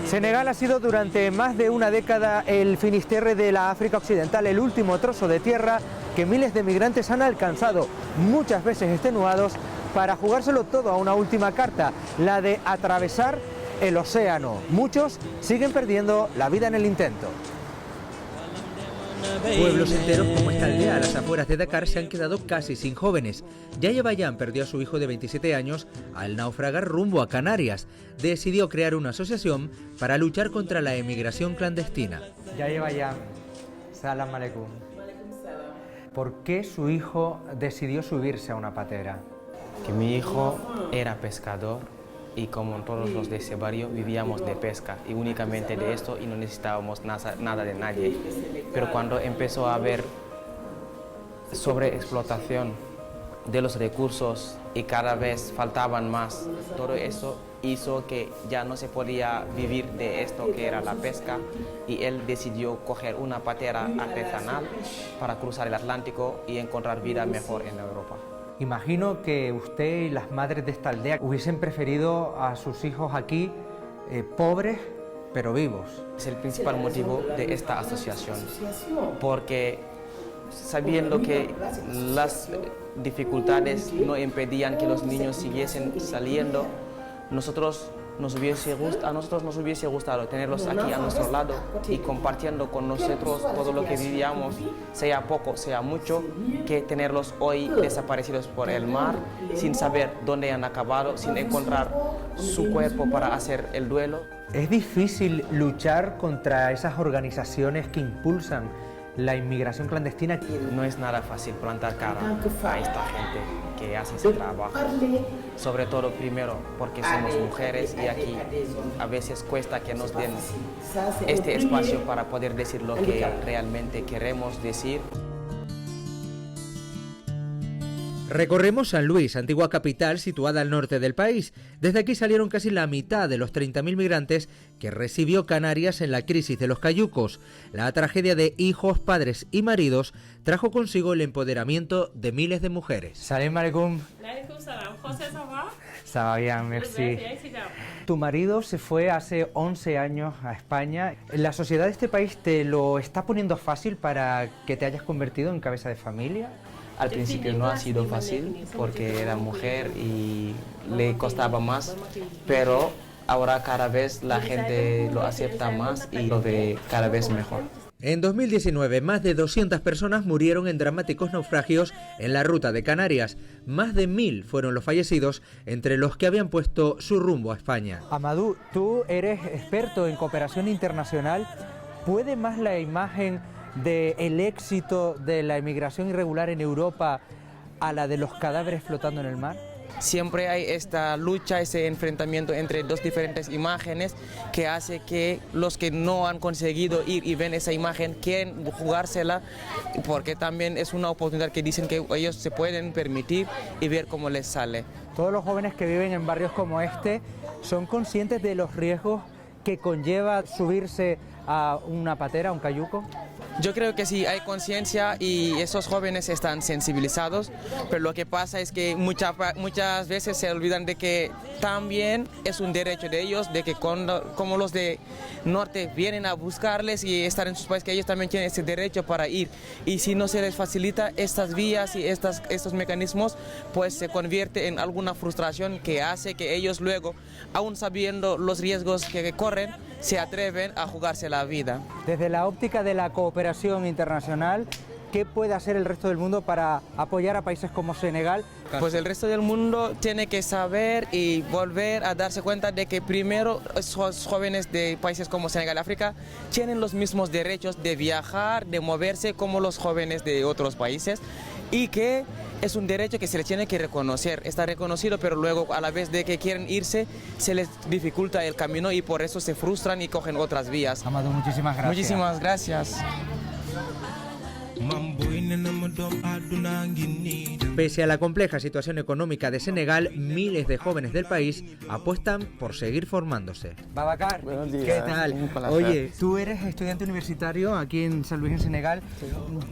Senegal ha sido durante más de una década el Finisterre de la África Occidental, el último trozo de tierra que miles de migrantes han alcanzado, muchas veces extenuados, para jugárselo todo a una última carta, la de atravesar el océano. Muchos siguen perdiendo la vida en el intento. Pueblos enteros como esta aldea a las afueras de Dakar se han quedado casi sin jóvenes. Yaya Bayan perdió a su hijo de 27 años al naufragar rumbo a Canarias. Decidió crear una asociación para luchar contra la emigración clandestina. Yaya Bayan, salam aleikum. ¿Por qué su hijo decidió subirse a una patera? Que mi hijo era pescador y como todos los de ese barrio vivíamos de pesca y únicamente de esto y no necesitábamos nada de nadie. Pero cuando empezó a haber sobreexplotación de los recursos y cada vez faltaban más, todo eso hizo que ya no se podía vivir de esto que era la pesca y él decidió coger una patera artesanal para cruzar el Atlántico y encontrar vida mejor en Europa. Imagino que usted y las madres de esta aldea hubiesen preferido a sus hijos aquí pobres pero vivos. Es el principal motivo de esta asociación, porque sabiendo que las dificultades no impedían que los niños siguiesen saliendo, a nosotros nos hubiese gustado tenerlos aquí a nuestro lado y compartiendo con nosotros todo lo que vivíamos, sea poco, sea mucho, que tenerlos hoy desaparecidos por el mar, sin saber dónde han acabado, sin encontrar su cuerpo para hacer el duelo. Es difícil luchar contra esas organizaciones que impulsan la inmigración clandestina. No es nada fácil plantar cara a esta gente que hace ese trabajo. Sobre todo primero porque somos mujeres y aquí a veces cuesta que nos den este espacio para poder decir lo que realmente queremos decir. Recorremos San Luis, antigua capital situada al norte del país. Desde aquí salieron casi la mitad de los 30.000 migrantes que recibió Canarias en la crisis de los cayucos. La tragedia de hijos, padres y maridos trajo consigo el empoderamiento de miles de mujeres. Salam aleikum. Ça va bien, merci. Tu marido se fue hace 11 años a España. ¿La sociedad de este país te lo está poniendo fácil para que te hayas convertido en cabeza de familia? Al principio no ha sido fácil porque era mujer y le costaba más, pero ahora cada vez la gente lo acepta más y lo ve cada vez mejor. En 2019, más de 200 personas murieron en dramáticos naufragios en la ruta de Canarias. Más de 1000 fueron los fallecidos, entre los que habían puesto su rumbo a España. Amadou, tú eres experto en cooperación internacional. ¿Puede más la imagen del éxito de la inmigración irregular en Europa a la de los cadáveres flotando en el mar? Siempre hay esta lucha, ese enfrentamiento entre dos diferentes imágenes que hace que los que no han conseguido ir y ven esa imagen quieren jugársela, porque también es una oportunidad que dicen que ellos se pueden permitir y ver cómo les sale. Todos los jóvenes que viven en barrios como este son conscientes de los riesgos que conlleva subirse a una patera, a un cayuco. Yo creo que sí, hay conciencia y esos jóvenes están sensibilizados, pero lo que pasa es que muchas veces se olvidan de que también es un derecho de ellos, de que como los de norte vienen a buscarles y estar en sus países, que ellos también tienen ese derecho para ir. Y si no se les facilita estas vías y estos mecanismos, pues se convierte en alguna frustración que hace que ellos luego, aún sabiendo los riesgos que corren, se atreven a jugarse la vida. Desde la óptica de la cooperación internacional, ¿qué puede hacer el resto del mundo para apoyar a países como Senegal? Pues el resto del mundo tiene que saber y volver a darse cuenta de que primero esos jóvenes de países como Senegal y África tienen los mismos derechos de viajar, de moverse como los jóvenes de otros países y que es un derecho que se les tiene que reconocer, está reconocido, pero luego a la vez de que quieren irse se les dificulta el camino y por eso se frustran y cogen otras vías. Amadou, muchísimas gracias. Muchísimas gracias. Pese a la compleja situación económica de Senegal, miles de jóvenes del país apuestan por seguir formándose. Babacar, buenos días. ¿Qué tal? Oye, tú eres estudiante universitario aquí en San Luis, en Senegal.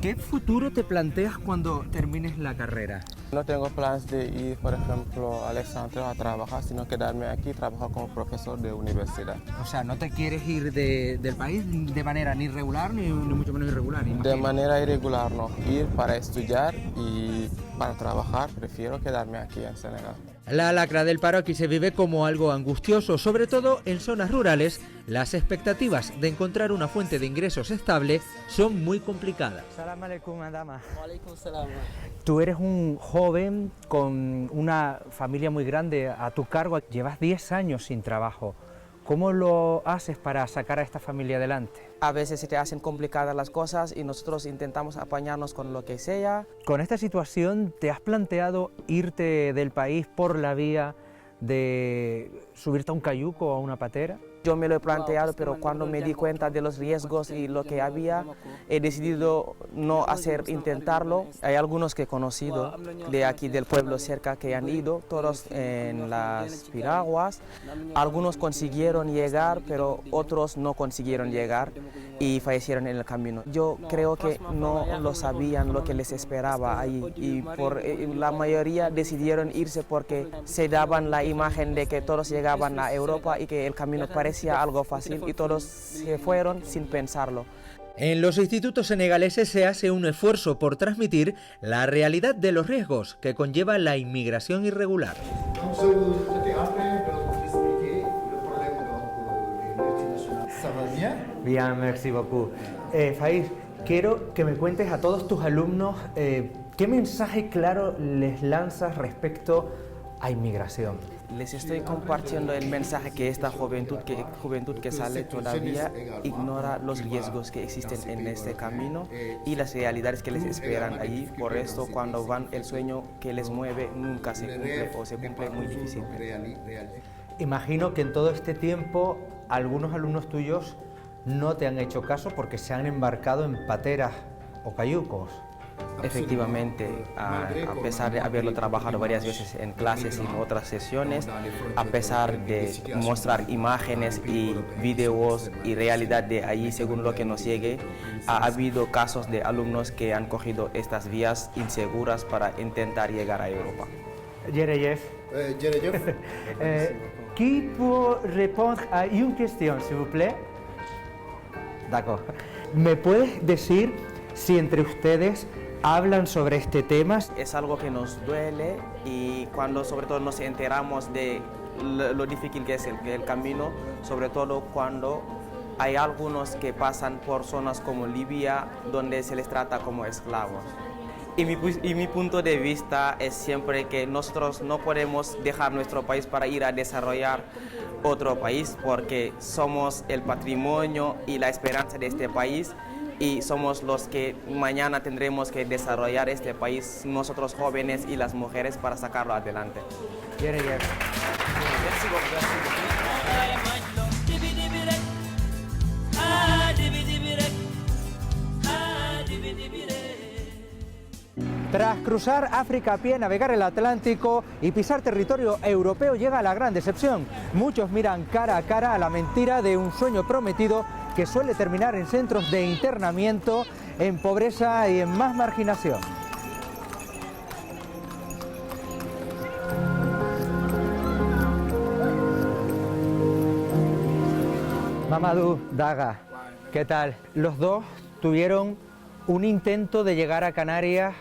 ¿Qué futuro te planteas cuando termines la carrera? No tengo planes de ir, por ejemplo, al extranjero a trabajar, sino quedarme aquí y trabajar como profesor de universidad. O sea, ¿no te quieres ir del país de manera ni regular ni mucho menos irregular? De manera irregular no, ir para estudiar y para trabajar, prefiero quedarme aquí en Senegal. La lacra del paro aquí se vive como algo angustioso, sobre todo en zonas rurales. Las expectativas de encontrar una fuente de ingresos estable son muy complicadas. Salam alaikum, madama. Tú eres un joven con una familia muy grande a tu cargo, llevas 10 años sin trabajo. ¿Cómo lo haces para sacar a esta familia adelante? A veces se te hacen complicadas las cosas y nosotros intentamos apañarnos con lo que sea. Con esta situación, ¿te has planteado irte del país por la vía de subirte a un cayuco o a una patera? Yo me lo he planteado, pero cuando me di cuenta de los riesgos y lo que había, he decidido no intentarlo. Hay algunos que he conocido de aquí del pueblo cerca que han ido, todos en las piraguas. Algunos consiguieron llegar, pero otros no consiguieron llegar y fallecieron en el camino. Yo creo que no lo sabían lo que les esperaba ahí y la mayoría decidieron irse porque se daban la imagen de que todos llegaban a Europa y que el camino parecía algo fácil y todos se fueron sin pensarlo. En los institutos senegaleses se hace un esfuerzo por transmitir la realidad de los riesgos que conlleva la inmigración irregular. Bien, merci beaucoup. Faiz, quiero que me cuentes a todos tus alumnos qué mensaje claro les lanzas respecto a inmigración. Les estoy compartiendo el mensaje que esta juventud que sale todavía ignora los riesgos que existen en este camino y las realidades que les esperan allí. Por esto, cuando van, el sueño que les mueve nunca se cumple o se cumple muy difícilmente. Imagino que en todo este tiempo algunos alumnos tuyos no te han hecho caso porque se han embarcado en pateras o cayucos. Efectivamente, a pesar de haberlo trabajado varias veces en clases y en otras sesiones, a pesar de mostrar imágenes y videos y realidad de allí según lo que nos llegue, ha habido casos de alumnos que han cogido estas vías inseguras para intentar llegar a Europa. Jerejef, qui peut répondre à une question, s'il vous plaît? D'accord. ¿Me puedes decir si entre ustedes hablan sobre este tema? Es algo que nos duele y cuando sobre todo nos enteramos de lo difícil que es el camino, sobre todo cuando hay algunos que pasan por zonas como Libia donde se les trata como esclavos. Y mi punto de vista es siempre que nosotros no podemos dejar nuestro país para ir a desarrollar otro país porque somos el patrimonio y la esperanza de este país y somos los que mañana tendremos que desarrollar este país, nosotros jóvenes y las mujeres, para sacarlo adelante. Tras cruzar África a pie, navegar el Atlántico y pisar territorio europeo llega la gran decepción. Muchos miran cara a cara a la mentira de un sueño prometido que suele terminar en centros de internamiento, en pobreza y en más marginación. Mamadou, Daga, ¿qué tal? Los dos tuvieron un intento de llegar a Canarias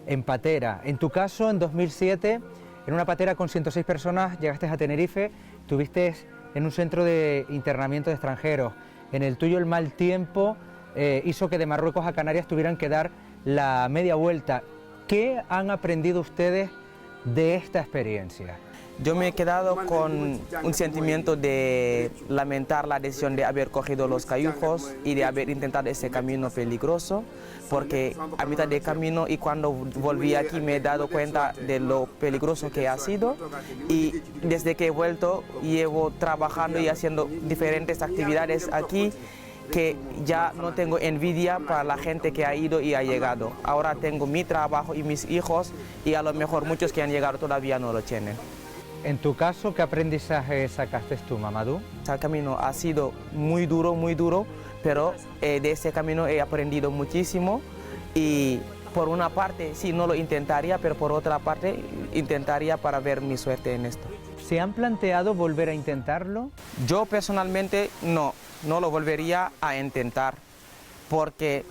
en patera. En tu caso, en 2007, en una patera con 106 personas, llegaste a Tenerife, estuviste en un centro de internamiento de extranjeros. En el tuyo, el mal tiempo hizo que de Marruecos a Canarias tuvieran que dar la media vuelta. ¿Qué han aprendido ustedes de esta experiencia? Yo me he quedado con un sentimiento de lamentar la decisión de haber cogido los cayujos y de haber intentado ese camino peligroso, porque a mitad de camino y cuando volví aquí me he dado cuenta de lo peligroso que ha sido, y desde que he vuelto llevo trabajando y haciendo diferentes actividades aquí que ya no tengo envidia para la gente que ha ido y ha llegado. Ahora tengo mi trabajo y mis hijos y a lo mejor muchos que han llegado todavía no lo tienen. En tu caso, ¿qué aprendizaje sacaste tú, Mamadou? El camino ha sido muy duro, pero de ese camino he aprendido muchísimo y por una parte sí no lo intentaría, pero por otra parte intentaría para ver mi suerte en esto. ¿Se han planteado volver a intentarlo? Yo personalmente no lo volvería a intentar, porque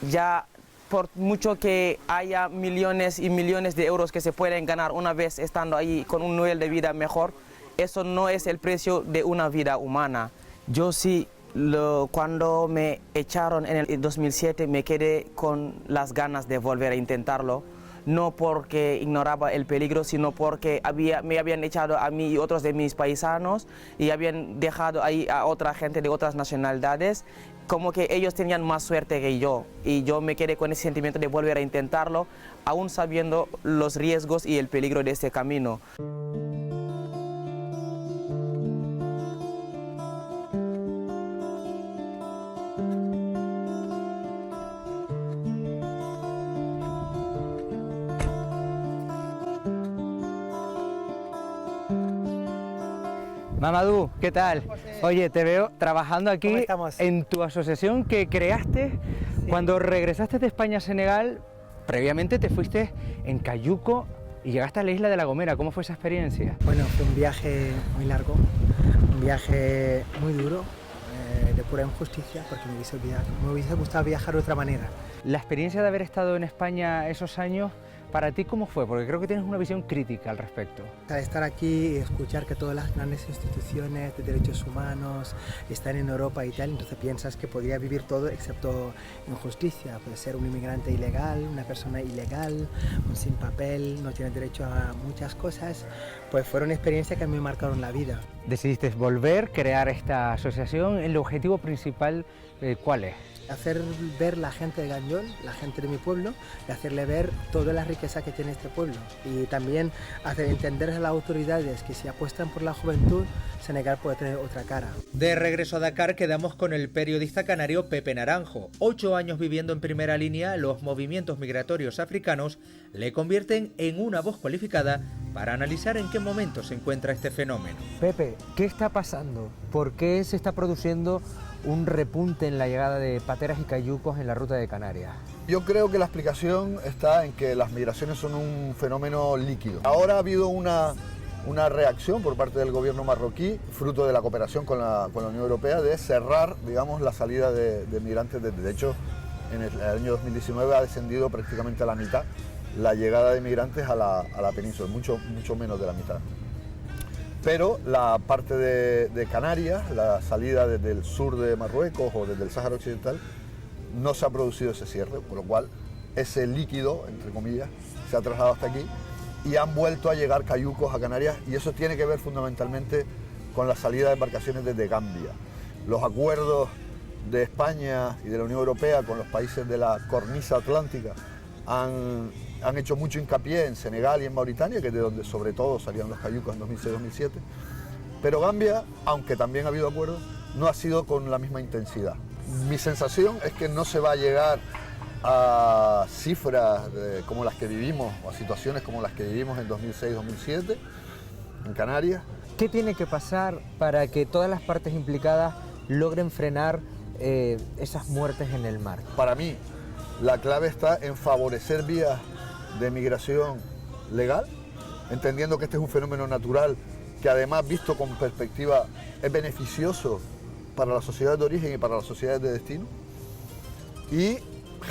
ya por mucho que haya millones y millones de euros que se pueden ganar una vez estando ahí con un nivel de vida mejor, eso no es el precio de una vida humana. Yo sí, cuando me echaron en el 2007 me quedé con las ganas de volver a intentarlo. No porque ignoraba el peligro, sino porque me habían echado a mí y otros de mis paisanos y habían dejado ahí a otra gente de otras nacionalidades, como que ellos tenían más suerte que yo. Y yo me quedé con ese sentimiento de volver a intentarlo, aún sabiendo los riesgos y el peligro de este camino. Mamadou, ¿qué tal? Oye, te veo trabajando aquí en tu asociación que creaste cuando regresaste de España a Senegal. Previamente te fuiste en cayuco y llegaste a la isla de La Gomera. ¿Cómo fue esa experiencia? Bueno, fue un viaje muy largo, un viaje muy duro, de pura injusticia, porque me hubiese gustado viajar de otra manera. La experiencia de haber estado en España esos años, ¿para ti cómo fue? Porque creo que tienes una visión crítica al respecto. Estar aquí y escuchar que todas las grandes instituciones de derechos humanos están en Europa y tal, entonces piensas que podría vivir todo excepto injusticia. Puede ser un inmigrante ilegal, una persona ilegal, un sin papel, no tiene derecho a muchas cosas. Pues fueron experiencias que a mí me marcaron la vida. Decidiste volver, crear esta asociación. ¿El objetivo principal cuál es? Hacer ver la gente de Gandiol, la gente de mi pueblo, y hacerle ver toda la riqueza que tiene este pueblo. Y también hacer entender a las autoridades que si apuestan por la juventud, Senegal puede tener otra cara. De regreso a Dakar quedamos con el periodista canario Pepe Naranjo. 8 años viviendo en primera línea, los movimientos migratorios africanos le convierten en una voz cualificada para analizar en qué momento se encuentra este fenómeno. Pepe, ¿qué está pasando? ¿Por qué se está produciendo un repunte en la llegada de pateras y cayucos en la ruta de Canarias? Yo creo que la explicación está en que las migraciones son un fenómeno líquido. Ahora ha habido una reacción por parte del gobierno marroquí, fruto de la cooperación con la Unión Europea, de cerrar, digamos, la salida de migrantes. De hecho, en el año 2019 ha descendido prácticamente a la mitad la llegada de migrantes a la península, mucho menos de la mitad. Pero la parte de Canarias, la salida desde el sur de Marruecos o desde el Sáhara Occidental, no se ha producido ese cierre, por lo cual ese líquido, entre comillas, se ha trasladado hasta aquí y han vuelto a llegar cayucos a Canarias, y eso tiene que ver fundamentalmente con la salida de embarcaciones desde Gambia. Los acuerdos de España y de la Unión Europea con los países de la cornisa atlántica han hecho mucho hincapié en Senegal y en Mauritania, que es de donde sobre todo salían los cayucos en 2006-2007, pero Gambia, aunque también ha habido acuerdos, no ha sido con la misma intensidad. Mi sensación es que no se va a llegar a cifras como las que vivimos, o a situaciones como las que vivimos en 2006-2007 en Canarias. ¿Qué tiene que pasar para que todas las partes implicadas logren frenar esas muertes en el mar? Para mí, la clave está en favorecer vías de migración legal, entendiendo que este es un fenómeno natural que además, visto con perspectiva, es beneficioso para las sociedades de origen y para las sociedades de destino, y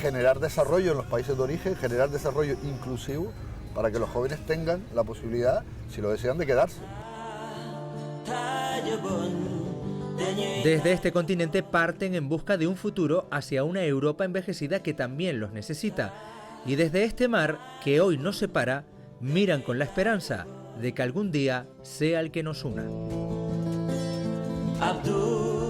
generar desarrollo en los países de origen, generar desarrollo inclusivo para que los jóvenes tengan la posibilidad, si lo desean, de quedarse. Desde este continente parten en busca de un futuro hacia una Europa envejecida que también los necesita. Y desde este mar, que hoy nos separa, miran con la esperanza de que algún día sea el que nos una. Abdul.